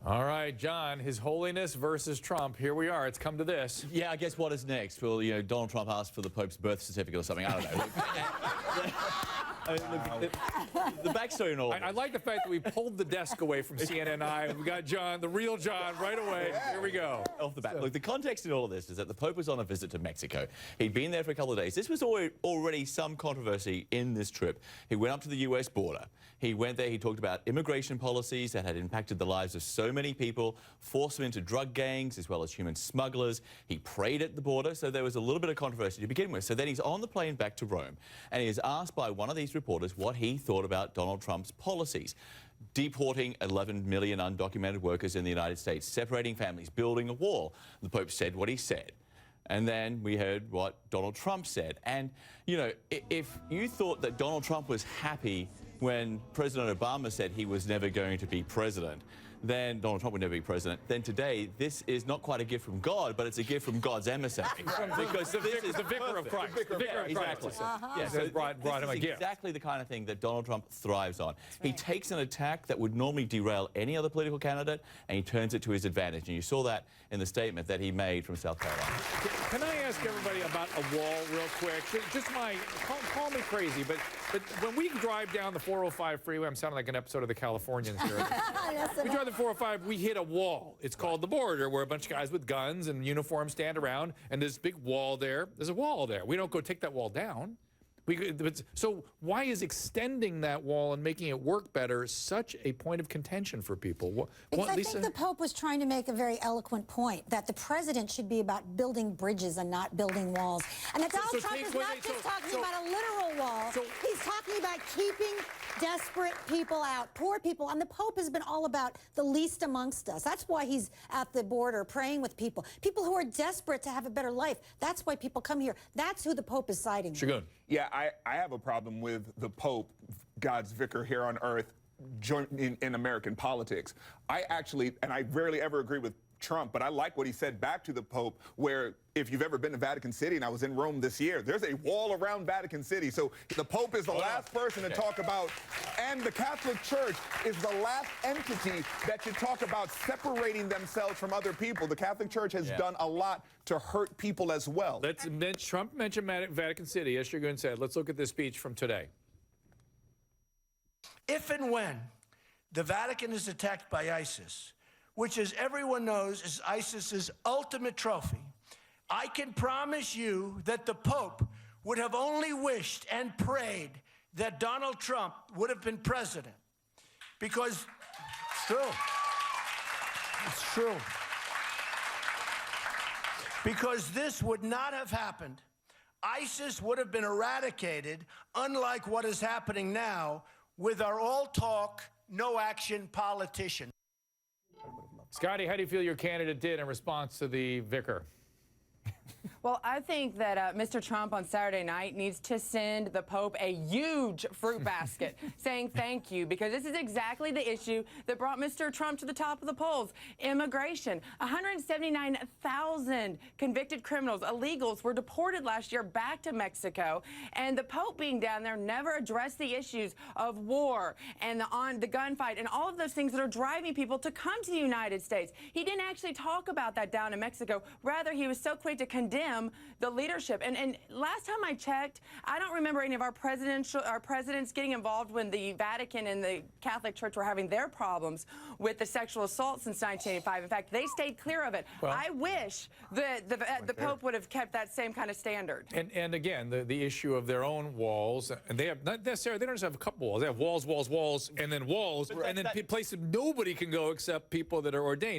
All right, John, His Holiness versus Trump. Here we are. It's come to this. Yeah, I guess what is next? Well, Donald Trump asked for the Pope's birth certificate or something. I don't know. The backstory and all. I like the fact that we pulled the desk away from CNN. We got John, the real John, right away. Here we go. Off the bat. Look, the context in all of this is that the Pope was on a visit to Mexico. He'd been there for a couple of days. This was already some controversy in this trip. He went up to the U.S. border. He went there, he talked about immigration policies that had impacted the lives of so many people, forced them into drug gangs as well as human smugglers. He prayed at the border, so there was a little bit of controversy to begin with. So then he's on the plane back to Rome, and he is asked by one of these reporters what he thought about Donald Trump's policies. Deporting 11 million undocumented workers in the United States, separating families, building a wall. The Pope said what he said. And then we heard what Donald Trump said. And, if you thought that Donald Trump was happy when President Obama said he was never going to be president, then Donald Trump would never be president, then today this is not quite a gift from God, but it's a gift from God's emissary. Because this is the vicar of Christ. The vicar of Christ. Exactly. Yes, So brought him a gift. Exactly the kind of thing that Donald Trump thrives on. He takes an attack that would normally derail any other political candidate, and he turns it to his advantage. And you saw that in the statement that he made from South Carolina. Can I ask everybody about a wall real quick? Just call me crazy, but when we drive down the 405 freeway, I'm sounding like an episode of The Californians here. We drive the 405, we hit a wall. It's called the border, where a bunch of guys with guns and uniforms stand around, and there's a big wall there. There's a wall there. We don't go take that wall down. So why is extending that wall and making it work better such a point of contention for people? Because I think the Pope was trying to make a very eloquent point, that the president should be about building bridges and not building walls. And that Donald Trump is not just talking about a literal wall. He's talking about keeping desperate people out, poor people. And the Pope has been all about the least amongst us. That's why he's at the border praying with people who are desperate to have a better life. That's why people come here. That's who the Pope is siding with. Shagun. Yeah, I have a problem with the Pope, God's vicar here on earth, in American politics. I rarely ever agree with Trump, but I like what he said back to the Pope, where if you've ever been to Vatican City, and I was in Rome this year, there's a wall around Vatican City. So the Pope is the last person to talk about, and the Catholic Church is the last entity that should talk about separating themselves from other people. The Catholic Church has done a lot to hurt people as well. Trump mentioned Vatican City, as Shagun said. Let's look at this speech from today. If and when the Vatican is attacked by ISIS, which, as everyone knows, is ISIS's ultimate trophy, I can promise you that the Pope would have only wished and prayed that Donald Trump would have been president. Because it's true. It's true. Because this would not have happened. ISIS would have been eradicated, unlike what is happening now with our all-talk, no-action politician. Scotty, how do you feel your candidate did in response to the vicar? Well, I think that Mr. Trump on Saturday night needs to send the Pope a huge fruit basket saying thank you, because this is exactly the issue that brought Mr. Trump to the top of the polls. Immigration. 179,000 convicted criminals, illegals, were deported last year back to Mexico, and the Pope being down there never addressed the issues of war and the gunfight and all of those things that are driving people to come to the United States. He didn't actually talk about that down in Mexico. Rather, he was so quick to condemn the leadership. And last time I checked, I don't remember any of our presidents getting involved when the Vatican and the Catholic Church were having their problems with the sexual assault since 1985. In fact, they stayed clear of it. Well, I wish that the Pope would have kept that same kind of standard. And again, the issue of their own walls, and they have not necessarily, they don't just have a couple walls. They have walls, and then walls, and then places nobody can go except people that are ordained.